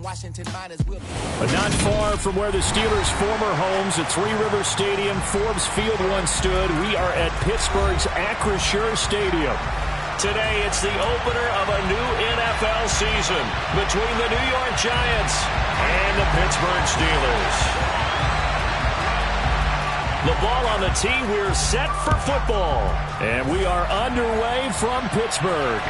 But not far from where the Steelers' former homes at Three Rivers Stadium, Forbes Field once stood, we are at Pittsburgh's Acrisure Stadium. Today, it's the opener of a new NFL season between the New York Giants and the Pittsburgh Steelers. The ball on the tee, we're set for football. And we are underway from Pittsburgh.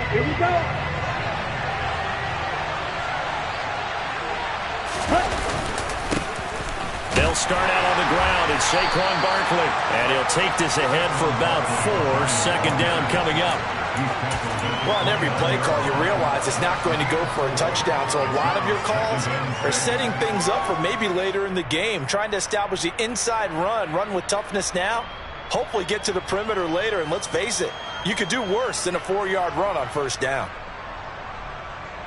Here we go. They'll start out on the ground. It's Saquon Barkley. And he'll take this ahead for about 4. Second down coming up. Well, on every play call, you realize it's not going to go for a touchdown. So a lot of your calls are setting things up for maybe later in the game, trying to establish the inside run with toughness now. Hopefully get to the perimeter later, and let's face it, you could do worse than a 4-yard run on first down.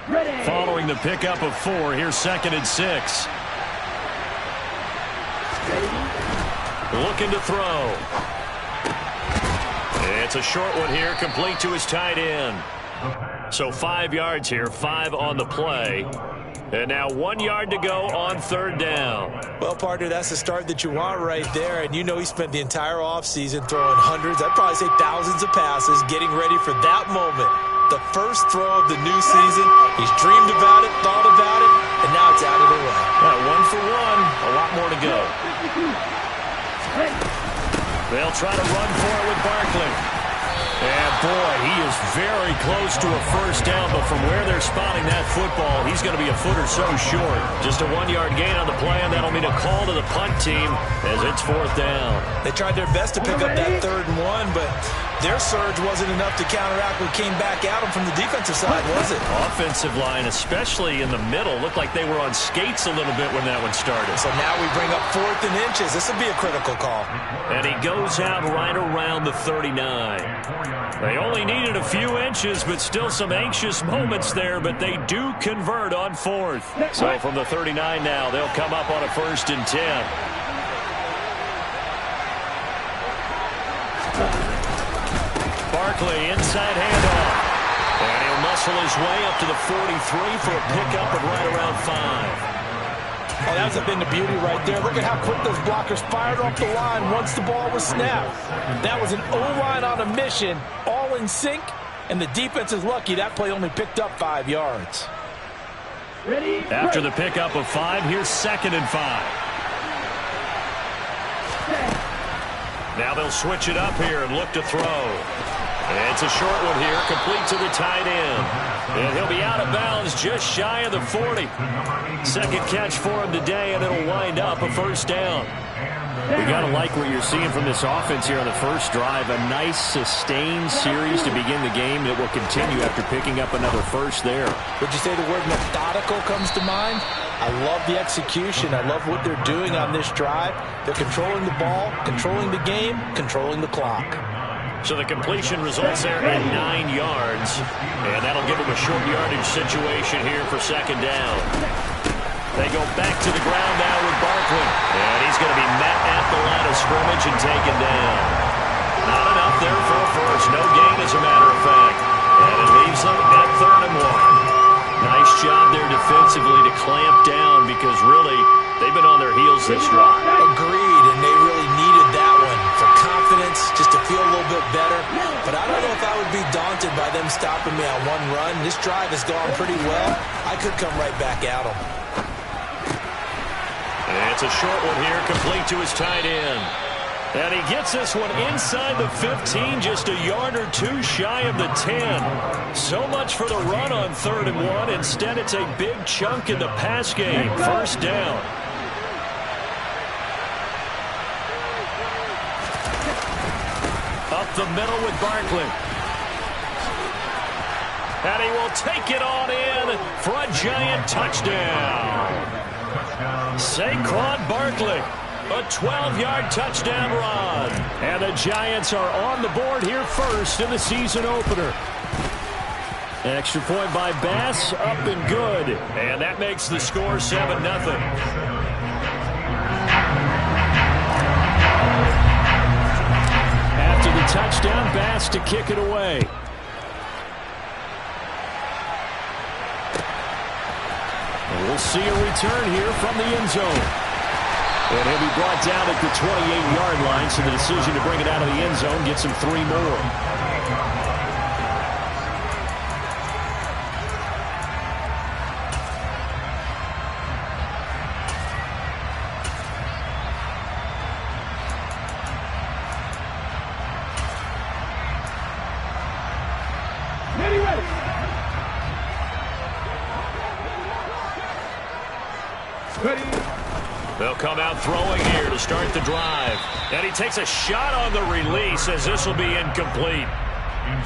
Ready. Following the pickup of 4, here's 2nd and 6. Looking to throw. It's a short one here, complete to his tight end. So 5 yards here, 5 on the play. And now 1 yard to go on third down. Well, partner, that's the start that you want right there. And you know he spent the entire offseason throwing hundreds, I'd probably say thousands of passes, getting ready for that moment. The first throw of the new season. He's dreamed about it, thought about it, and now it's out of the way. Yeah, 1 for 1, a lot more to go. They'll try to run for it with Barkley. And, boy, he is very close to a first down, but from where they're spotting that football, he's going to be a foot or so short. Just a 1-yard gain on the play, and that'll mean a call to the punt team as it's 4th down. They tried their best to pick up that 3rd and 1, but their surge wasn't enough to counteract what came back at them from the defensive side, was it? Offensive line, especially in the middle, looked like they were on skates a little bit when that one started. So now we bring up 4th and inches. This will be a critical call. And he goes out right around the 39. They only needed a few inches, but still some anxious moments there, but they do convert on 4th. So from the 39 now, they'll come up on a 1st and 10. Barkley, inside handoff. And he'll muscle his way up to the 43 for a pickup of right around 5. Oh, that's been the beauty right there. Look at how quick those blockers fired off the line once the ball was snapped. That was an O-line on a mission, all in sync, and the defense is lucky that play only picked up 5 yards. Ready. After the pickup of 5, here's 2nd and 5. Now they'll switch it up here and look to throw. It's a short one here, complete to the tight end. And he'll be out of bounds just shy of the 40. Second catch for him today, and it'll wind up a first down. You got to like what you're seeing from this offense here on the first drive. A nice, sustained series to begin the game that will continue after picking up another first there. Would you say the word methodical comes to mind? I love the execution. I love what they're doing on this drive. They're controlling the ball, controlling the game, controlling the clock. So the completion results there at 9 yards. And that'll give them a short yardage situation here for 2nd down. They go back to the ground now with Barkley. And he's going to be met at the line of scrimmage and taken down. Not enough there for a first. No gain, as a matter of fact. And it leaves them at 3rd and 1. Nice job there defensively to clamp down because really they've been on their heels this drive. Agreed, and they really needed that one for confidence, just to feel a little bit better. But I don't know if I would be daunted by them stopping me on one run. This drive has gone pretty well. I could come right back at them. It's a short one here, complete to his tight end. And he gets this one inside the 15, just a yard or 2 shy of the 10. So much for the run on 3rd and 1. Instead, it's a big chunk in the pass game. First down. Up the middle with Barkley. And he will take it on in for a giant touchdown. Saquon Barkley. A 12-yard touchdown run. And the Giants are on the board here first in the season opener. Extra point by Bass, up and good. And that makes the score 7-0. After the touchdown, Bass to kick it away. And we'll see a return here from the end zone. And he'll be brought down at the 28-yard line, so the decision to bring it out of the end zone gets him 3 more. They'll come out throwing here to start the drive. And he takes a shot on the release as this will be incomplete.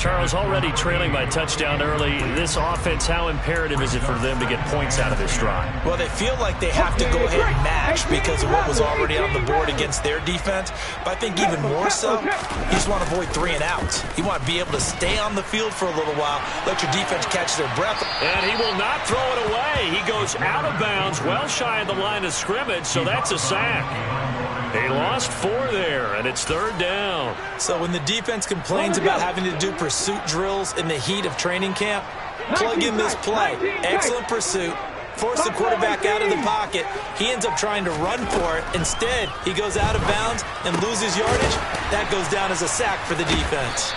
Charles, already trailing by touchdown early. This offense, how imperative is it for them to get points out of this drive? Well, they feel like they have to go ahead and match because of what was already on the board against their defense. But I think even more so, you just want to avoid 3 and outs. You want to be able to stay on the field for a little while, let your defense catch their breath. And he will not throw it away. He goes out of bounds, well shy of the line of scrimmage, so that's a sack. They lost 4 there, and it's 3rd down. So when the defense complains about having to do pursuit drills in the heat of training camp, plug in this play. Excellent pursuit. Force the quarterback out of the pocket. He ends up trying to run for it. Instead, he goes out of bounds and loses yardage. That goes down as a sack for the defense.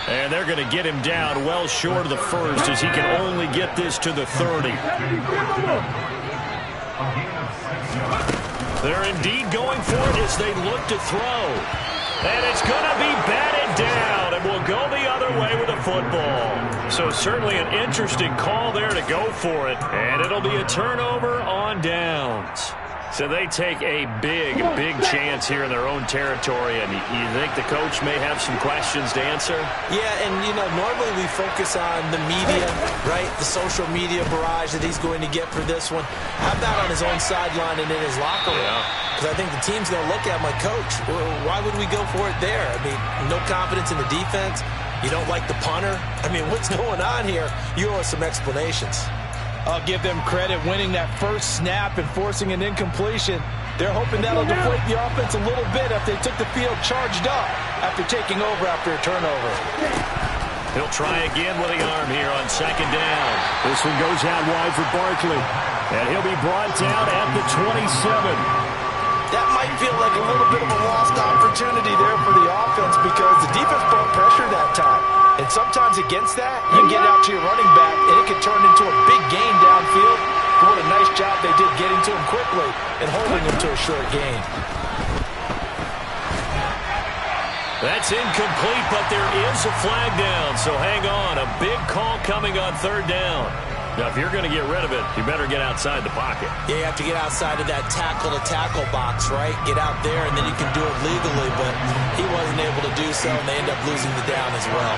And they're going to get him down well short of the first as he can only get this to the 30. They're indeed going for it as they look to throw. And it's going to be batted down and will go the other way with the football. So certainly an interesting call there to go for it. And it'll be a turnover on downs. So they take a big chance here in their own territory. And you think the coach may have some questions to answer? Yeah, and, normally we focus on the media, right? The social media barrage that he's going to get for this one. How about on his own sideline and in his locker room? Because I think the team's going to look at him like, Coach, why would we go for it there? I mean, no confidence in the defense. You don't like the punter. I mean, what's going on here? You owe us some explanations. I'll give them credit winning that first snap and forcing an incompletion. They're hoping that'll deflate the offense a little bit if they took the field charged up after taking over after a turnover. He'll try again with the arm here on 2nd down. This one goes out wide for Barkley. And he'll be brought down at the 27. That might feel like a little bit of a lost opportunity there for the offense because the defense brought pressure that time. And sometimes against that, you can get out to your running back, and it can turn into a big gain downfield. But what a nice job they did getting to him quickly and holding him to a short gain. That's incomplete, but there is a flag down, so hang on. A big call coming on 3rd down. Now, if you're going to get rid of it, you better get outside the pocket. Yeah, you have to get outside of that tackle-to-tackle box, right? Get out there, and then you can do it legally, but he wasn't able to do so, and they end up losing the down as well.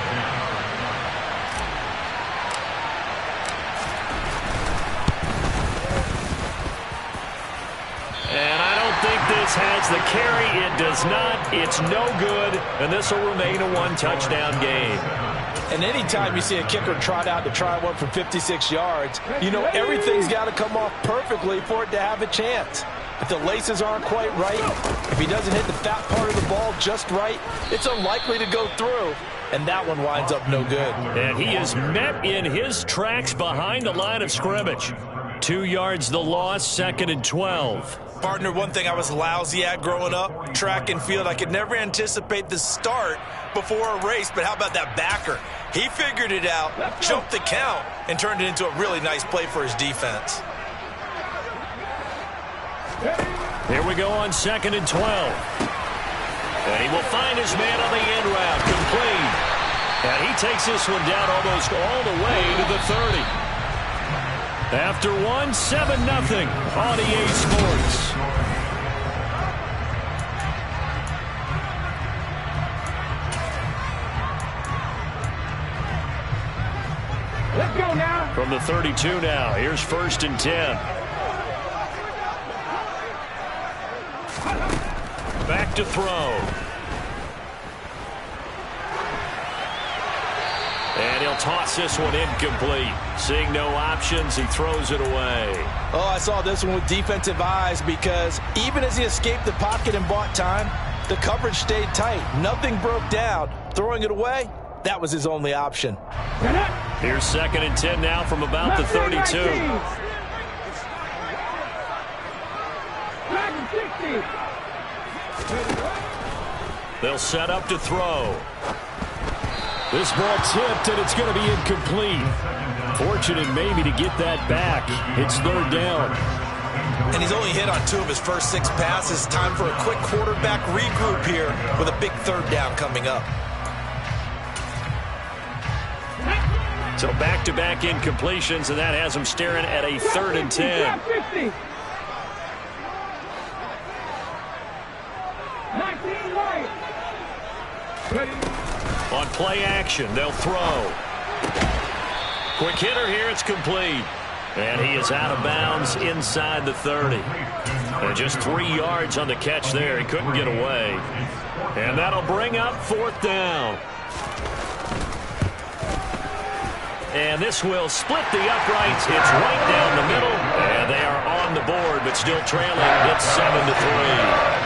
And I don't think this has the carry. It does not. It's no good, and this will remain a 1-touchdown game. And anytime you see a kicker trot out to try one from 56 yards, everything's got to come off perfectly for it to have a chance. If the laces aren't quite right, if he doesn't hit the fat part of the ball just right, it's unlikely to go through. And that one winds up no good. And he is met in his tracks behind the line of scrimmage. 2 yards the loss, 2nd and 12. Partner, one thing I was lousy at growing up, track and field, I could never anticipate the start before a race, but how about that backer? He figured it out, jumped the count, and turned it into a really nice play for his defense. Here we go on 2nd and 12. And he will find his man on the end route, complete. And he takes this one down almost all the way to the 30. After 1, 7-0 on EA Sports. Let's go now. From the 32 now, here's 1st and 10. to throw. And he'll toss this one incomplete. Seeing no options, he throws it away. Oh, I saw this one with defensive eyes because even as he escaped the pocket and bought time, the coverage stayed tight. Nothing broke down. Throwing it away, that was his only option. Here's 2nd and 10 now from about the 32. They'll set up to throw. This ball tipped, and it's going to be incomplete. Fortunate maybe to get that back. It's 3rd down. And he's only hit on 2 of his first 6 passes. Time for a quick quarterback regroup here with a big 3rd down coming up. So back-to-back incompletions, and that has him staring at a 3rd and 10. 19 right. On play action, they'll throw. Quick hitter here, it's complete. And he is out of bounds inside the 30. And just 3 yards on the catch there. He couldn't get away. And that'll bring up 4th down. And this will split the uprights. It's right down the middle. And they are on the board, but still trailing. It's 7-3.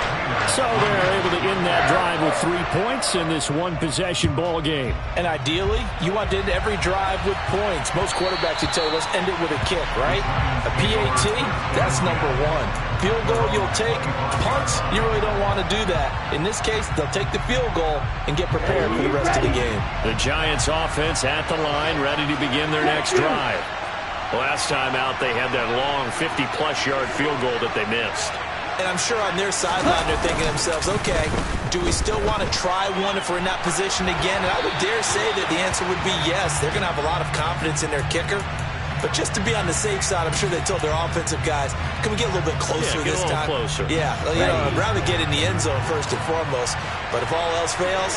So they're able to end that drive with 3 points in this one-possession ball game. And ideally, you want to end every drive with points. Most quarterbacks would tell you, let's end it with a kick, right? A PAT, that's number 1. Field goal you'll take. Punts, you really don't want to do that. In this case, they'll take the field goal and get prepared for the rest of the game. The Giants offense at the line, ready to begin their next drive. Last time out, they had that long 50-plus yard field goal that they missed. And I'm sure on their sideline they're thinking to themselves, okay, do we still want to try one if we're in that position again? And I would dare say that the answer would be yes. They're going to have a lot of confidence in their kicker. But just to be on the safe side, I'm sure they told their offensive guys, can we get a little bit closer this time? Closer. Yeah, you know, I'd rather get in the end zone first and foremost. But if all else fails,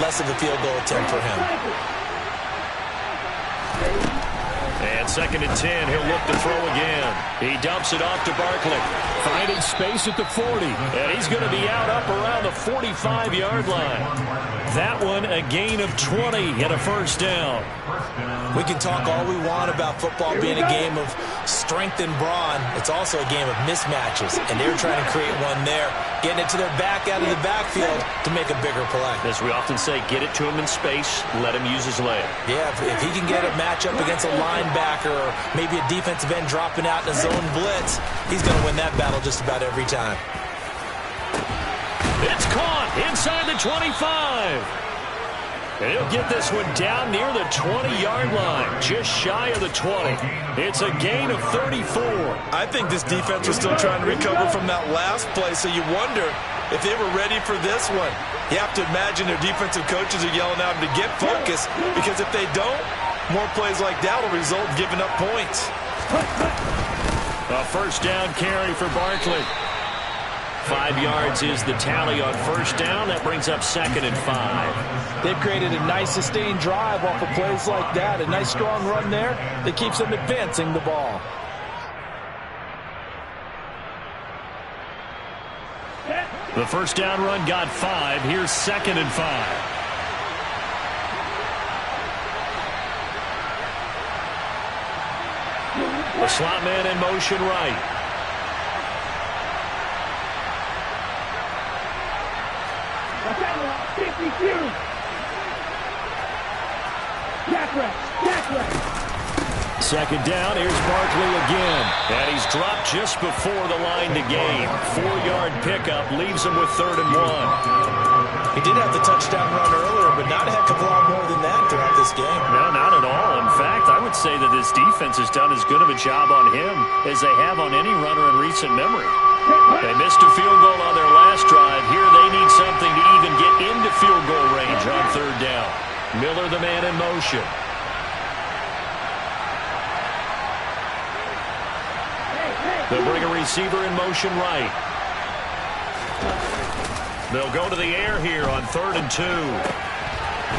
less of a field goal attempt for him. And 2nd and 10, he'll look to throw again. He dumps it off to Barkley. Finding space at the 40. And he's going to be out up around the 45-yard line. That one, a gain of 20 and a 1st down. We can talk all we want about football being a game of strength and brawn. It's also a game of mismatches, and they're trying to create one there, getting it to their back out of the backfield to make a bigger play. As we often say, get it to him in space, let him use his leg. Yeah, if he can get a matchup against a linebacker or maybe a defensive end dropping out in a zone blitz, he's going to win that battle just about every time. It's caught inside the 25. And he'll get this one down near the 20-yard line, just shy of the 20. It's a gain of 34. I think this defense was still trying to recover from that last play, so you wonder if they were ready for this one. You have to imagine their defensive coaches are yelling at them to get focused, because if they don't, more plays like that will result in giving up points. A 1st down carry for Barkley. 5 yards is the tally on 1st down. That brings up 2nd and 5. They've created a nice sustained drive off of plays like that. A nice strong run there that keeps them advancing the ball. The 1st down run got 5. Here's 2nd and 5. The slot man in motion right. Second down, here's Barkley again. And he's dropped just before the line to gain. 4-yard pickup leaves him with 3rd and 1. He did have the touchdown run earlier, but not a heck of a lot more than that throughout this game. No, not at all. In fact, I would say that this defense has done as good of a job on him as they have on any runner in recent memory. They missed a field goal on their last drive. Here they need something to even get into field goal range on 3rd down. Miller, the man in motion. They'll bring a receiver in motion right. They'll go to the air here on 3rd and 2.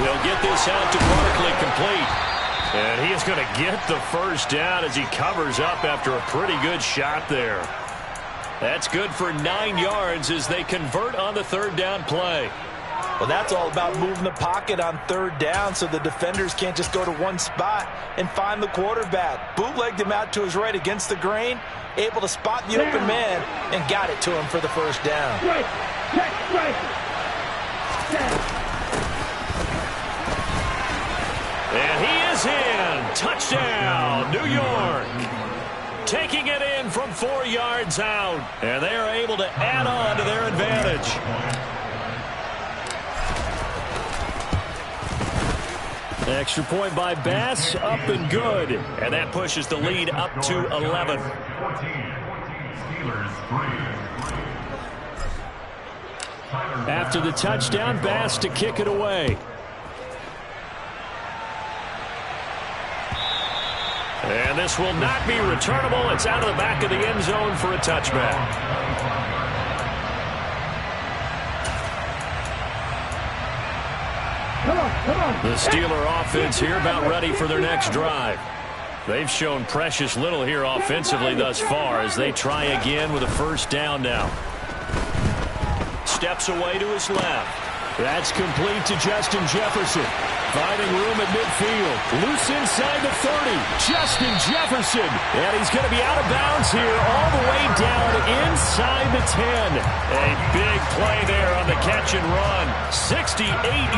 They'll get this out to Barkley complete. And he is going to get the 1st down as he covers up after a pretty good shot there. That's good for 9 yards as they convert on the third down play. Well, that's all about moving the pocket on third down so the defenders can't just go to one spot and find the quarterback. Bootlegged him out to his right against the grain, able to spot the open man, and got it to him for the first down. And he is in. Touchdown, New York. Taking it in from 4 yards out. And they are able to add on to their advantage. Extra point by Bass, up and good. And that pushes the lead up to 11. After the touchdown, Bass to kick it away. And this will not be returnable. It's out of the back of the end zone for a touchback. The Steeler offense here about ready for their next drive. They've shown precious little here offensively thus far as they try again with a first down now. Steps away to his left. That's complete to Justin Jefferson. Finding room at midfield. Loose inside the 30. Justin Jefferson. And he's going to be out of bounds here all the way down inside the 10. A big play there on the catch and run. 68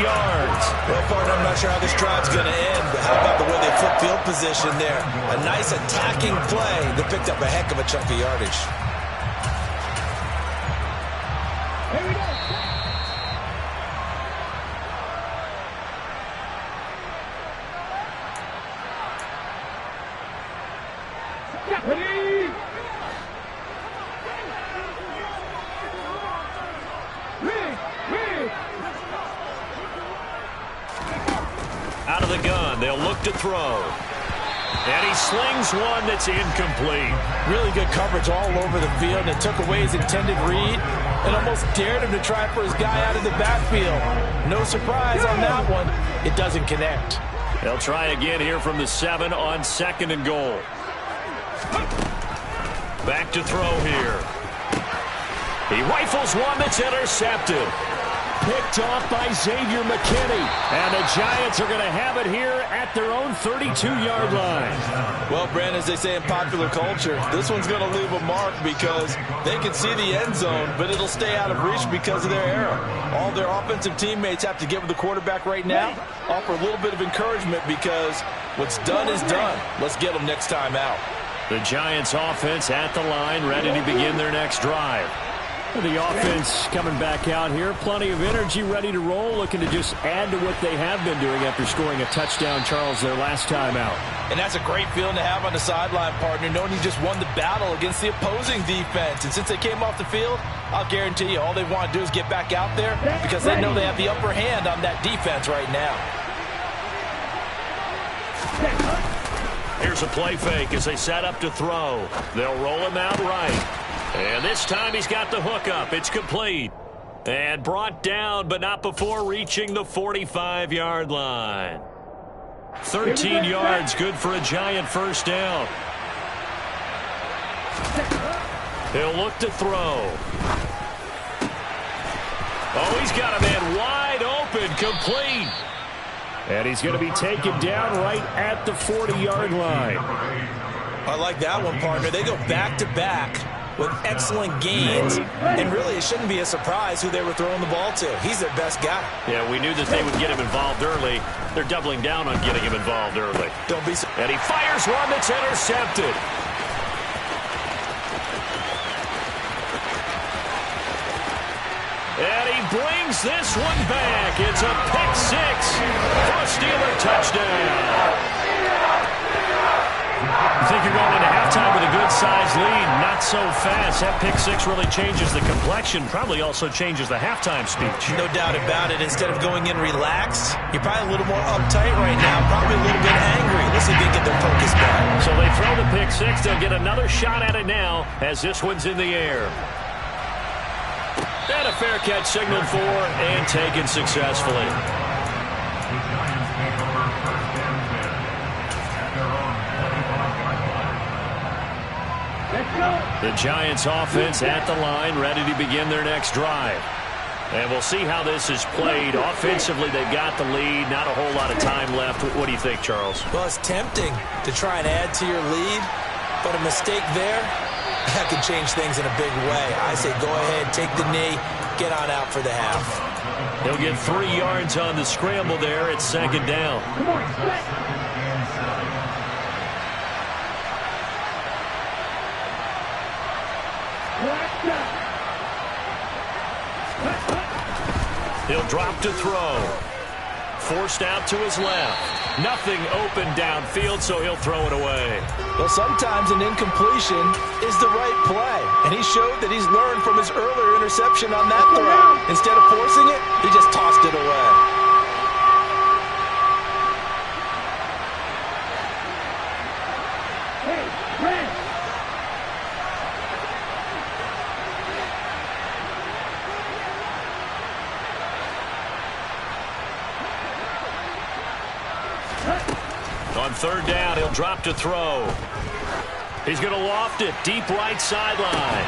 yards. Well, partner, I'm not sure how this drive's going to end, but how about the way they flip field position there? A nice attacking play that picked up a heck of a chunk of yardage. Here we go. Out of the gun, they'll look to throw. And he slings one that's incomplete. Really good coverage all over the field, and it took away his intended read and almost dared him to try for his guy out of the backfield. No surprise on that one. It doesn't connect. They'll try again here from the 7 on 2nd and goal. Back to throw here. He rifles one that's intercepted. Picked off by Xavier McKinney. And the Giants are going to have it here at their own 32-yard line. Well, Brandon, as they say in popular culture, this one's going to leave a mark because they can see the end zone, but it'll stay out of reach because of their error. All their offensive teammates have to give the quarterback right now, offer a little bit of encouragement because what's done is done. Let's get them next time out. The Giants offense at the line, ready to begin their next drive. The offense coming back out here. Plenty of energy, ready to roll, looking to just add to what they have been doing after scoring a touchdown, Charles, their last time out. And that's a great feeling to have on the sideline, partner, knowing you just won the battle against the opposing defense. And since they came off the field, I'll guarantee you all they want to do is get back out there because they know they have the upper hand on that defense right now. Here's a play fake as they set up to throw. They'll roll him out right. And this time he's got the hook up. It's complete. And brought down, but not before reaching the 45-yard line. 13 yards, good for a Giant first down. He'll look to throw. Oh, he's got a man wide open, complete. And he's going to be taken down right at the 40-yard line. I like that one, partner. They go back-to-back with excellent gains, and really it shouldn't be a surprise who they were throwing the ball to. He's their best guy. Yeah, we knew that they would get him involved early. They're doubling down on getting him involved early. Don't be And he fires one that's intercepted. And he brings this one back. It's a pick six for a Steeler touchdown. I think you're going into halftime with a good-sized lead. Not so fast. That pick six really changes the complexion. Probably also changes the halftime speech. No doubt about it. Instead of going in relaxed, you're probably a little more uptight right now. Probably a little bit angry. Let's see if they get their focus back. So they throw the pick six. They'll get another shot at it now as this one's in the air. And a fair catch signaled for and taken successfully. The Giants offense at the line, ready to begin their next drive. And we'll see how this is played. Offensively, they've got the lead. Not a whole lot of time left. What do you think, Charles? Well, it's tempting to try and add to your lead, but a mistake there, that could change things in a big way. I say go ahead, take the knee, get on out for the half. He'll get 3 yards on the scramble there. It's second down. Come on, set. He'll drop to throw. Forced out to his left. Nothing open downfield, so he'll throw it away. Well, sometimes an incompletion is the right play. And he showed that he's learned from his earlier interception on that throw. Instead of forcing it, he just tossed it away. On third down, he'll drop to throw. He's going to loft it deep right sideline.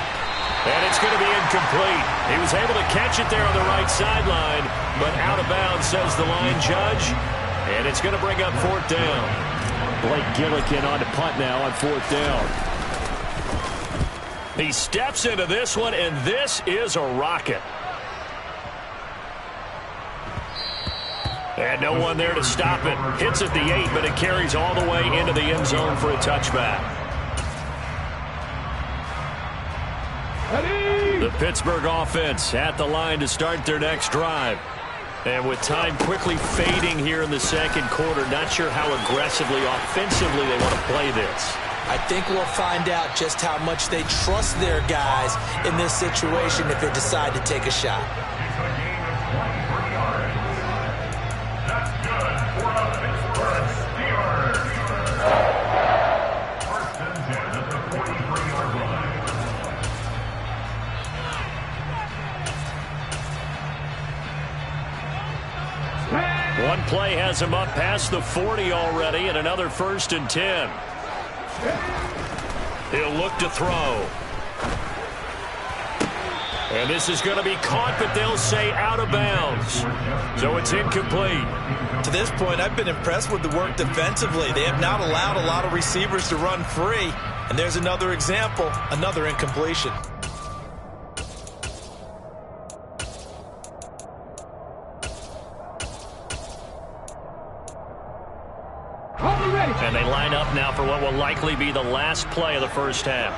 And it's going to be incomplete. He was able to catch it there on the right sideline, but out of bounds, says the line judge. And it's going to bring up fourth down. Blake Gillikin on to punt now on fourth down. He steps into this one, and this is a rocket. And no one there to stop it. Hits at the 8, but it carries all the way into the end zone for a touchback. The Pittsburgh offense at the line to start their next drive. And with time quickly fading here in the second quarter, not sure how aggressively, offensively they want to play this. I think we'll find out just how much they trust their guys in this situation if they decide to take a shot. One play has him up past the 40 already, and another 1st and 10. He'll look to throw. And this is going to be caught, but they'll say out of bounds. So it's incomplete. To this point, I've been impressed with the work defensively. They have not allowed a lot of receivers to run free. And there's another example, another incompletion. And they line up now for what will likely be the last play of the first half.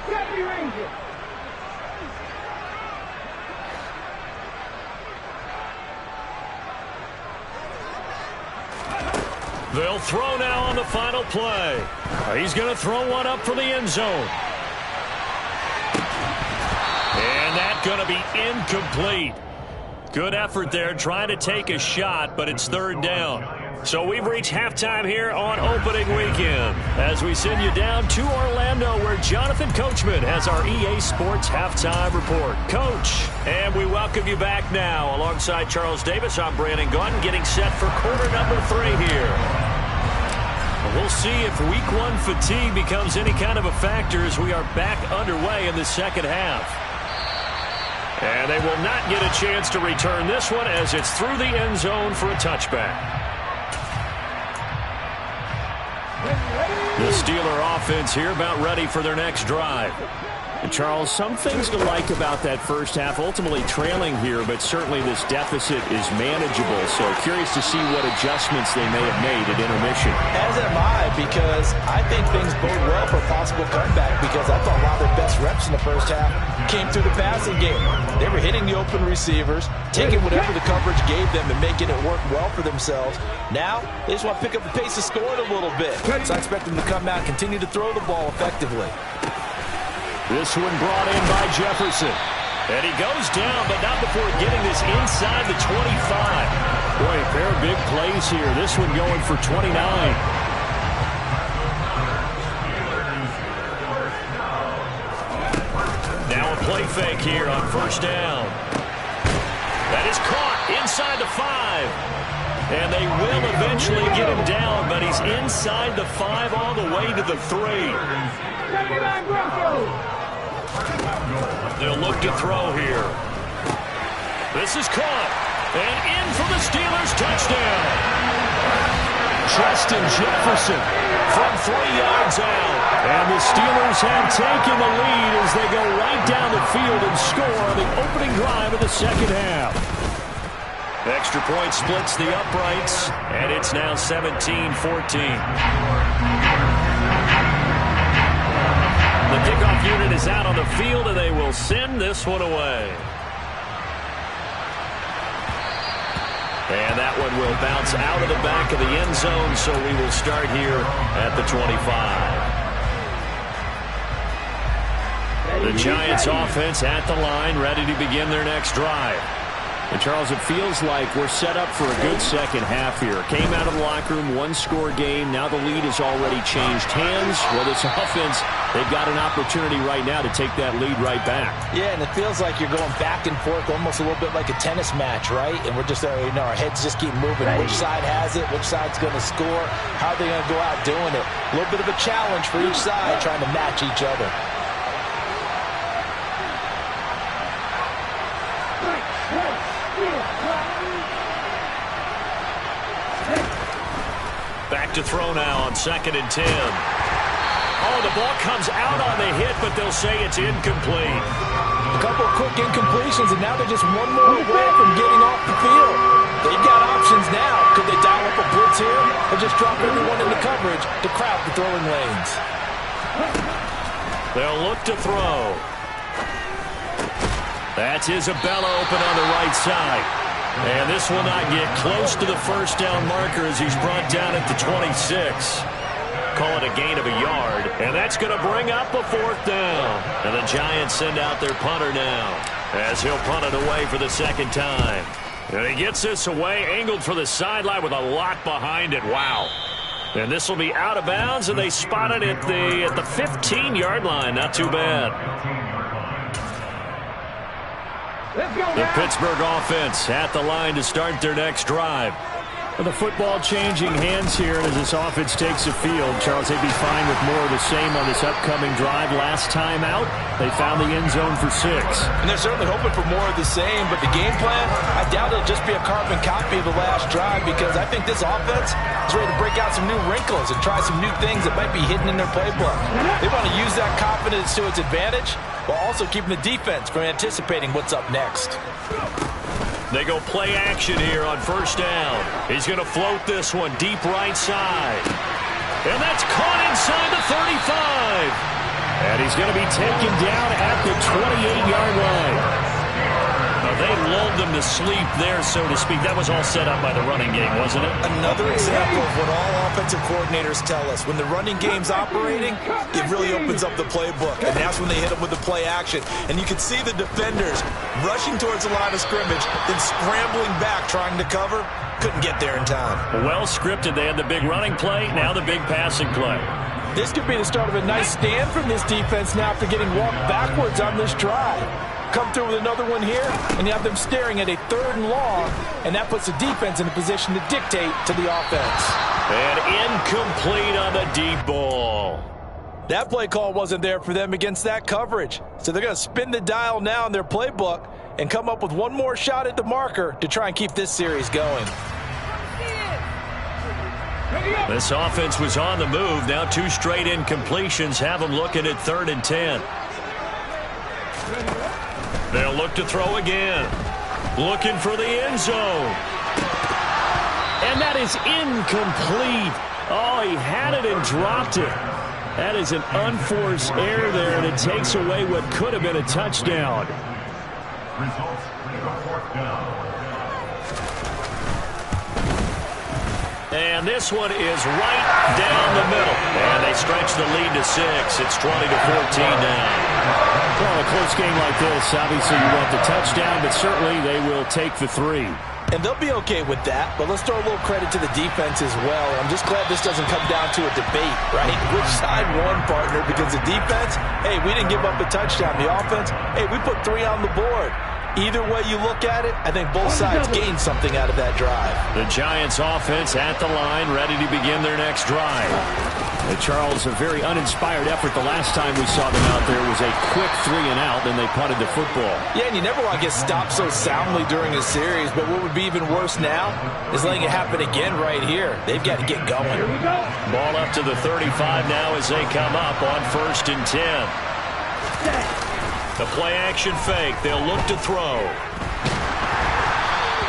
Deputy Ranger. They'll throw now on the final play. He's going to throw one up for the end zone. And that's going to be incomplete. Good effort there trying to take a shot, but it's third down. So we've reached halftime here on opening weekend as we send you down to Orlando where Jonathan Coachman has our EA Sports halftime report. Coach, and we welcome you back now. Alongside Charles Davis, I'm Brandon Gunn getting set for quarter number 3 here. We'll see if week 1 fatigue becomes any kind of a factor as we are back underway in the second half. And they will not get a chance to return this one as it's through the end zone for a touchback. The Steeler offense here about ready for their next drive. And Charles, some things to like about that first half, ultimately trailing here, but certainly this deficit is manageable. So curious to see what adjustments they may have made at intermission. As am I, because I think things bode well for a possible comeback, because I thought a lot of their best reps in the first half came through the passing game. They were hitting the open receivers, taking whatever the coverage gave them and making it work well for themselves. Now, they just want to pick up the pace of scoring a little bit. So I expect them to come out and continue to throw the ball effectively. This one brought in by Jefferson. And he goes down, but not before getting this inside the 25. Boy, a pair of big plays here. This one going for 29. Now a play fake here on first down. That is caught inside the 5. And they will eventually get him down, but he's inside the 5 all the way to the 3. They'll look to throw here. This is caught. And in for the Steelers touchdown. Justin Jefferson from 3 yards out. And the Steelers have taken the lead as they go right down the field and score on the opening drive of the second half. Extra point splits the uprights, and it's now 17-14. The kickoff unit is out on the field, and they will send this one away. And that one will bounce out of the back of the end zone, so we will start here at the 25. The Giants offense at the line, ready to begin their next drive. And, Charles, it feels like we're set up for a good second half here. Came out of the locker room, one-score game. Now the lead has already changed hands. Well, this offense, they've got an opportunity right now to take that lead right back. Yeah, and it feels like you're going back and forth almost a little bit like a tennis match, right? And we're just, our heads just keep moving. Which side has it? Which side's going to score? How are they going to go out doing it? A little bit of a challenge for each side trying to match each other. Back to throw now on 2nd and 10. Oh, the ball comes out on the hit, but they'll say it's incomplete. A couple of quick incompletions, and now they're just one more away from getting off the field. They've got options now. Could they dial up a blitz here or just drop everyone into coverage to crowd the throwing lanes? They'll look to throw. That's Isabella open on the right side. And this will not get close to the first down marker as he's brought down at the 26. Call it a gain of a yard, and that's going to bring up a 4th down. And the Giants send out their punter now as he'll punt it away for the second time. And he gets this away, angled for the sideline with a lot behind it. Wow. And this will be out of bounds, and they spot it at the 15-yard line. Not too bad. The Pittsburgh offense at the line to start their next drive. Well, the football changing hands here as this offense takes the field. Charles, they'd be fine with more of the same on this upcoming drive. Last time out, they found the end zone for 6. And they're certainly hoping for more of the same, but the game plan, I doubt it'll just be a carbon copy of the last drive because I think this offense is ready to break out some new wrinkles and try some new things that might be hidden in their playbook. They want to use that confidence to its advantage while also keeping the defense from anticipating what's up next. They go play action here on 1st down. He's going to float this one deep right side. And that's caught inside the 35. And he's going to be taken down at the 28-yard line. They lulled them to sleep there, so to speak. That was all set up by the running game, wasn't it? Another example of what all offensive coordinators tell us. When the running game's operating, it really opens up the playbook. And that's when they hit them with the play action. And you can see the defenders rushing towards the line of scrimmage, then scrambling back, trying to cover. Couldn't get there in time. Well scripted. They had the big running play, now the big passing play. This could be the start of a nice stand from this defense now after getting walked backwards on this drive. Come through with another one here, and you have them staring at a 3rd and long, and that puts the defense in a position to dictate to the offense. And incomplete on the deep ball. That play call wasn't there for them against that coverage. So they're going to spin the dial now in their playbook and come up with one more shot at the marker to try and keep this series going. This offense was on the move. Now 2 straight incompletions have them looking at 3rd and 10. They'll look to throw again. Looking for the end zone. And that is incomplete. Oh, he had it and dropped it. That is an unforced error there, and it takes away what could have been a touchdown. Results, 4th down. And this one is right down the middle. And they stretch the lead to 6. It's 20-14 now. Well, a close game like this, obviously you want the touchdown, but certainly they will take the 3. And they'll be okay with that, but let's throw a little credit to the defense as well. I'm just glad this doesn't come down to a debate, right? Which side won, partner? Because the defense, hey, we didn't give up a touchdown. The offense, hey, we put 3 on the board. Either way you look at it, I think both sides gained something out of that drive. The Giants offense at the line, ready to begin their next drive. Charles, a very uninspired effort. The last time we saw them out there was a quick 3-and-out, then they punted the football. Yeah, and you never want to get stopped so soundly during a series, but what would be even worse now is letting it happen again right here. They've got to get going. Ball up to the 35 now as they come up on 1st and 10. The play-action fake. They'll look to throw.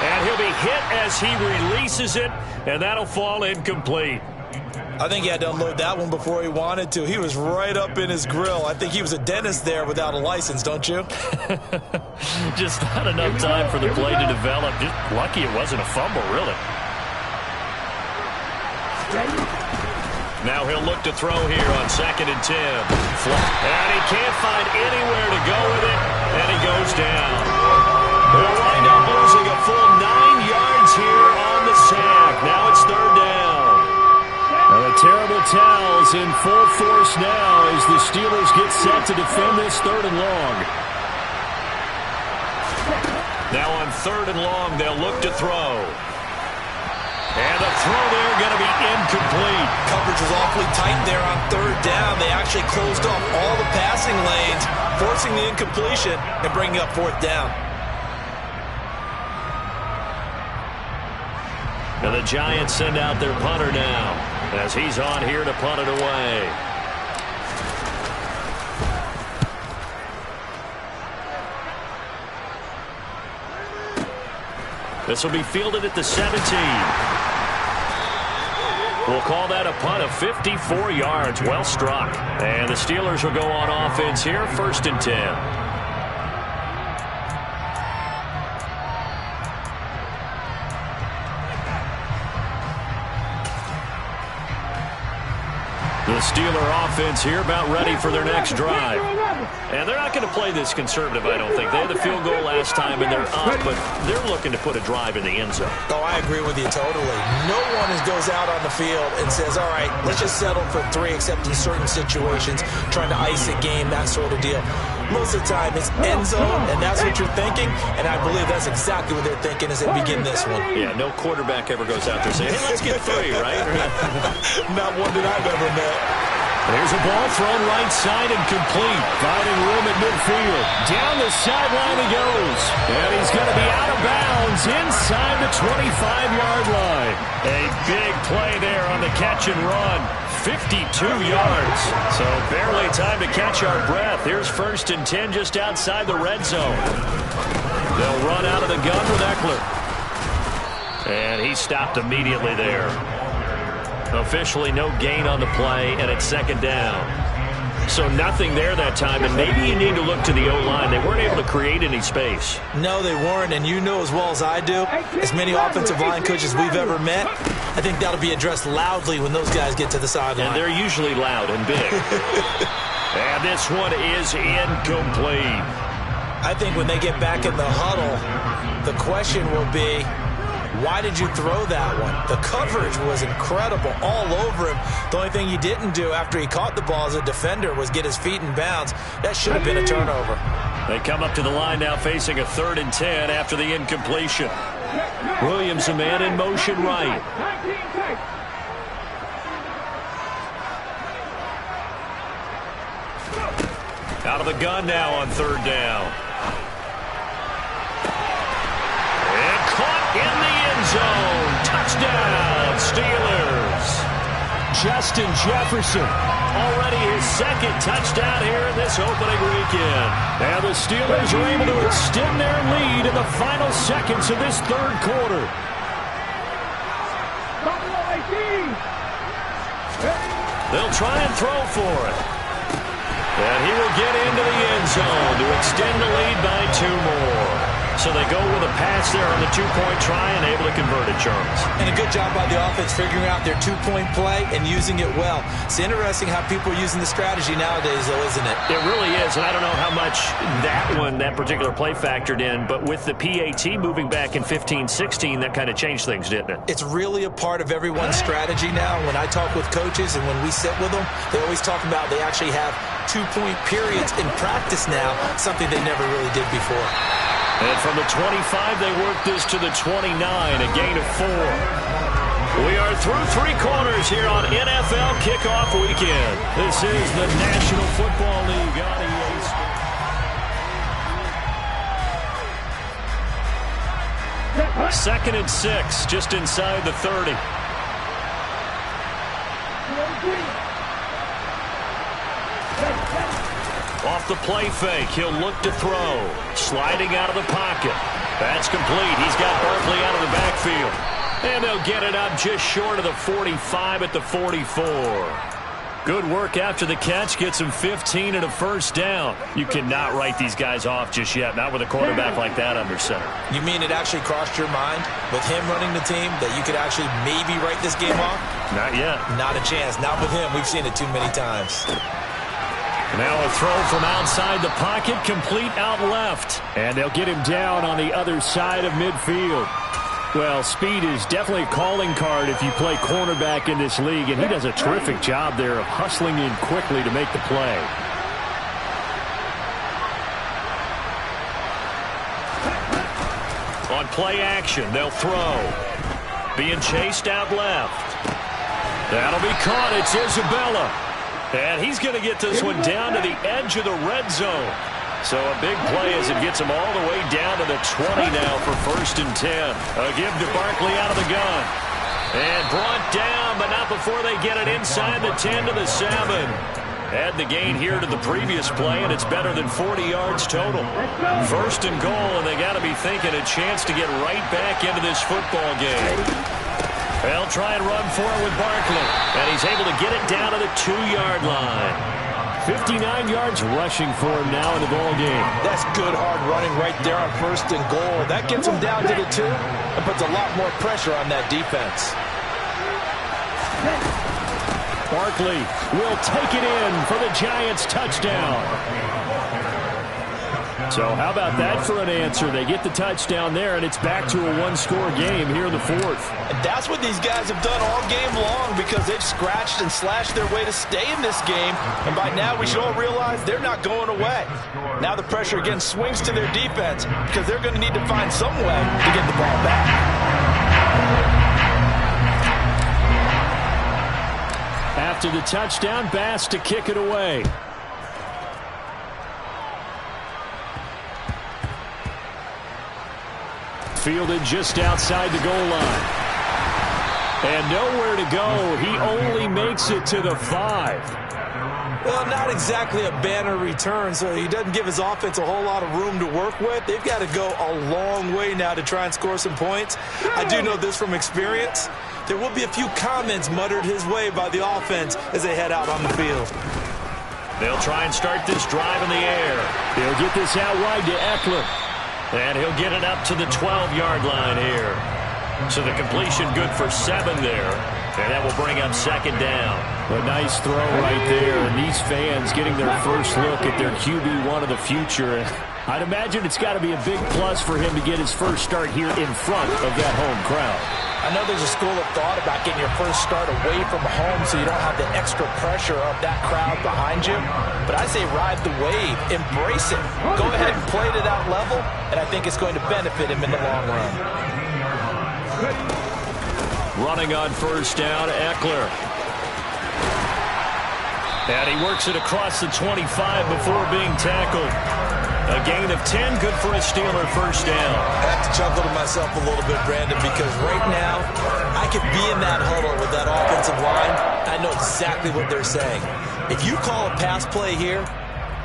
And he'll be hit as he releases it, and that'll fall incomplete. I think he had to unload that one before he wanted to. He was right up in his grill. I think he was a dentist there without a license, don't you? Just not enough time for the play to develop. Just lucky it wasn't a fumble, really. Now he'll look to throw here on 2nd and 10. And he can't find anywhere to go with it, and he goes down. They'll wind up losing a full 9 yards here on the sack. Now it's 3rd down. And the terrible towels in full force now as the Steelers get set to defend this 3rd and long. Now on 3rd and long, they'll look to throw. And the throw there going to be incomplete. Coverage was awfully tight there on 3rd down. They actually closed off all the passing lanes, forcing the incompletion and bringing up 4th down. And the Giants send out their punter now as he's on here to punt it away. This will be fielded at the 17. We'll call that a punt of 54 yards. Well struck. And the Steelers will go on offense here, 1st and 10. The Steeler offense here about ready for their next drive. And they're not going to play this conservative, I don't think. They had the field goal last time, and they're up, but they're looking to put a drive in the end zone. Oh, I agree with you totally. No one goes out on the field and says, all right, let's just settle for 3, except in certain situations, trying to ice a game, that sort of deal. Most of the time, it's end zone, and that's what you're thinking, and I believe that's exactly what they're thinking as they begin this one. Yeah, no quarterback ever goes out there saying, hey, let's get 3, right? Not one that I've ever met. There's a ball thrown right side and complete. Finding room at midfield. Down the sideline he goes. And he's going to be out of bounds inside the 25-yard line. A big play there on the catch and run. 52 yards. So barely time to catch our breath. Here's 1st and 10 just outside the red zone. They'll run out of the gun with Eckler. And he stopped immediately there. Officially no gain on the play, and it's 2nd down. So nothing there that time, and maybe you need to look to the O-line. They weren't able to create any space. No, they weren't, and you know as well as I do, as many offensive line coaches we've ever met, I think that'll be addressed loudly when those guys get to the sideline. And they're usually loud and big. And this one is incomplete. I think when they get back in the huddle, the question will be, why did you throw that one? The coverage was incredible all over him. The only thing he didn't do after he caught the ball as a defender was get his feet in bounds. That should have been a turnover. They come up to the line now facing a 3rd and 10 after the incompletion. Williams, a man in motion right. Out of the gun now on 3rd down. And caught in the end zone. Touchdown, Steelers. Justin Jefferson. Already his 2nd touchdown here in this opening weekend. And the Steelers are able to extend their lead in the final seconds of this 3rd quarter. They'll try and throw for it. And he will get into the end zone to extend the lead by 2 more. So they go with a pass there on the 2-point try and able to convert it, Charles. And a good job by the offense figuring out their 2-point play and using it well. It's interesting how people are using the strategy nowadays, though, isn't it? It really is, and I don't know how much that particular play factored in, but with the PAT moving back in 15-16, that kind of changed things, didn't it? It's really a part of everyone's strategy now. When I talk with coaches and when we sit with them, they always talk about they actually have 2-point periods in practice now, something they never really did before. And from the 25, they work this to the 29, a gain of 4. We are through 3 quarters here on NFL Kickoff Weekend. This is the National Football League on EA Sports. 2nd and 6, just inside the 30. Off the play fake, he'll look to throw. Sliding out of the pocket. That's complete. He's got Barkley out of the backfield. And they'll get it up just short of the 45 at the 44. Good work after the catch. Gets him 15 and a first down. You cannot write these guys off just yet, not with a quarterback like that under center. You mean it actually crossed your mind with him running the team that you could actually maybe write this game off? Not yet. Not a chance. Not with him. We've seen it too many times. Now a throw from outside the pocket, complete out left. And they'll get him down on the other side of midfield. Well, speed is definitely a calling card if you play cornerback in this league, and he does a terrific job there of hustling in quickly to make the play. On play action, they'll throw. Being chased out left. That'll be caught. It's Isabella. And he's going to get this one down to the edge of the red zone. So a big play as it gets him all the way down to the 20 now for 1st and 10. A give to Barkley out of the gun. And brought down, but not before they get it inside the 10 to the 7. Add the gain here to the previous play, and it's better than 40 yards total. 1st and goal, and they got to be thinking a chance to get right back into this football game. They'll try and run for it with Barkley, and he's able to get it down to the 2-yard line. 59 yards rushing for him now in the ball game. That's good hard running right there on 1st and goal. That gets him down to the 2 and puts a lot more pressure on that defense. Barkley will take it in for the Giants touchdown. So how about that for an answer? They get the touchdown there, and it's back to a 1-score game here in the 4th. And that's what these guys have done all game long because they've scratched and slashed their way to stay in this game. And by now we should all realize they're not going away. Now the pressure again swings to their defense because they're going to need to find some way to get the ball back. After the touchdown, Bass to kick it away. Fielded just outside the goal line. And nowhere to go. He only makes it to the 5. Well, not exactly a banner return, so he doesn't give his offense a whole lot of room to work with. They've got to go a long way now to try and score some points. I do know this from experience. There will be a few comments muttered his way by the offense as they head out on the field. They'll try and start this drive in the air. He'll get this out wide to Eckler. And he'll get it up to the 12-yard line here. So the completion good for 7 there. And that will bring up 2nd down. A nice throw right there. And these fans getting their first look at their QB1 of the future. I'd imagine it's got to be a big plus for him to get his first start here in front of that home crowd. I know there's a school of thought about getting your first start away from home so you don't have the extra pressure of that crowd behind you. But I say ride the wave. Embrace it. Go ahead and play to that level, and I think it's going to benefit him in the long run. Running on 1st down, Eckler. And he works it across the 25 before being tackled. A gain of 10, good for a Steeler 1st down. I have to chuckle to myself a little bit, Brandon, because right now I could be in that huddle with that offensive line. I know exactly what they're saying. If you call a pass play here,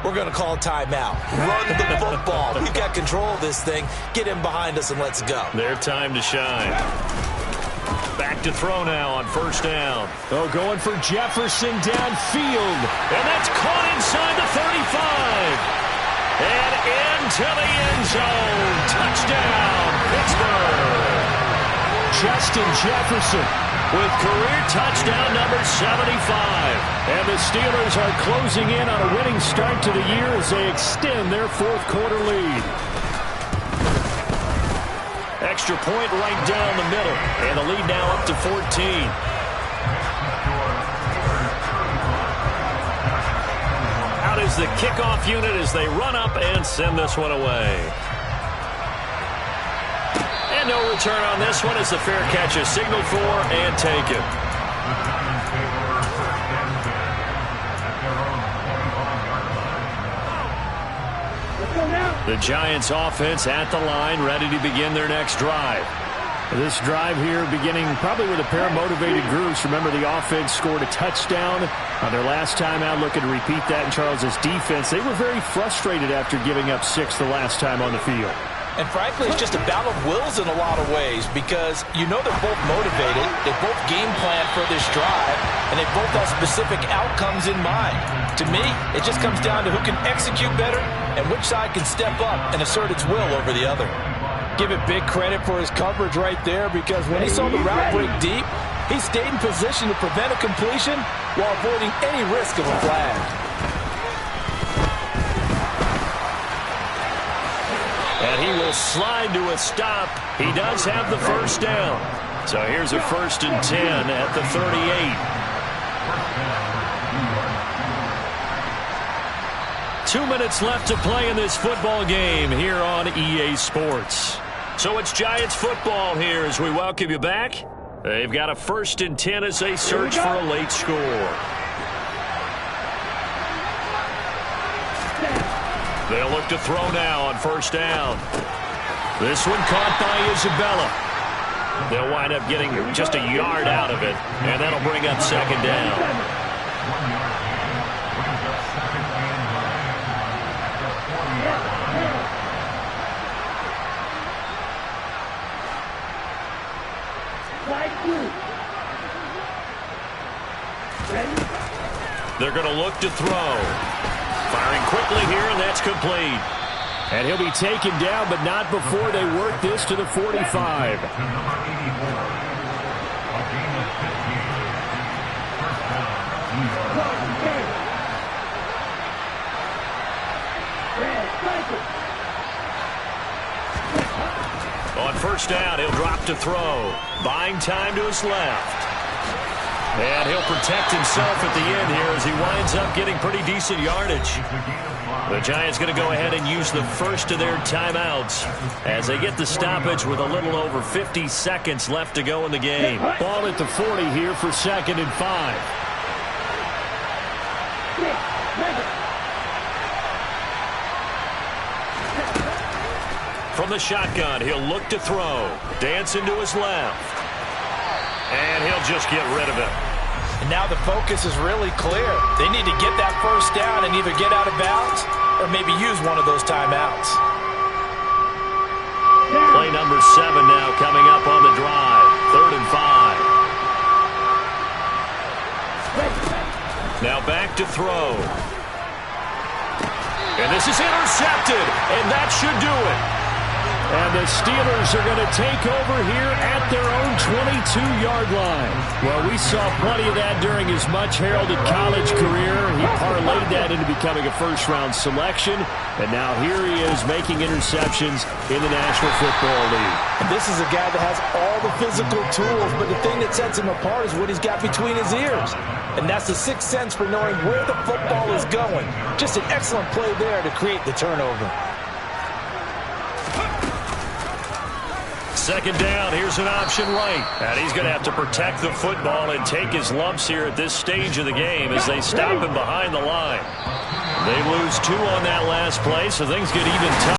we're going to call a timeout. Run the football. We've got control of this thing. Get him behind us and let's go. Their time to shine. Back to throw now on 1st down. Oh, going for Jefferson downfield. And that's caught inside the 35. And into the end zone. Touchdown, Pittsburgh. Justin Jefferson with career touchdown number 75. And the Steelers are closing in on a winning start to the year as they extend their 4th quarter lead. Extra point right down the middle. And the lead now up to 14. Out is the kickoff unit as they run up and send this one away. And no return on this one as the fair catch is signaled for and taken. The Giants offense at the line, ready to begin their next drive. This drive here beginning probably with a pair of motivated groups. Remember, the offense scored a touchdown on their last time out, looking to repeat that in Charles's defense. They were very frustrated after giving up 6 the last time on the field. And frankly, it's just a battle of wills in a lot of ways because you know they're both motivated, they both game plan for this drive, and they both have specific outcomes in mind. To me, it just comes down to who can execute better and which side can step up and assert its will over the other. Give it big credit for his coverage right there because when he saw the route break deep, he stayed in position to prevent a completion while avoiding any risk of a flag. And he will slide to a stop. He does have the first down. So here's a 1st and 10 at the 38. 2 minutes left to play in this football game here on EA Sports. So it's Giants football here as we welcome you back. They've got a 1st and 10 as they search for a late score. They'll look to throw now on 1st down. This one caught by Isabella. They'll wind up getting just a yard out of it, and that'll bring up 2nd down. They're going to look to throw. Firing quickly here, and that's complete. And he'll be taken down, but not before they work this to the 45. On 1st down, he'll drop to throw. Buying time to his left. And he'll protect himself at the end here as he winds up getting pretty decent yardage. The Giants going to go ahead and use the first of their timeouts as they get the stoppage with a little over 50 seconds left to go in the game. Ball at the 40 here for 2nd and 5. From the shotgun, he'll look to throw. Dancing to his left. And he'll just get rid of it. And now the focus is really clear. They need to get that 1st down and either get out of bounds or maybe use one of those timeouts. Play number 7 now coming up on the drive. 3rd and 5. Now back to throw. And this is intercepted, and that should do it. And the Steelers are going to take over here at their own 22-yard line. Well, we saw plenty of that during his much-heralded college career. He parlayed that into becoming a first-round selection. And now here he is making interceptions in the National Football League. And this is a guy that has all the physical tools, but the thing that sets him apart is what he's got between his ears. And that's the sixth sense for knowing where the football is going. Just an excellent play there to create the turnover. 2nd down, here's an option right. And he's going to have to protect the football and take his lumps here at this stage of the game as they stop him behind the line. They lose 2 on that last play, so things get even tough.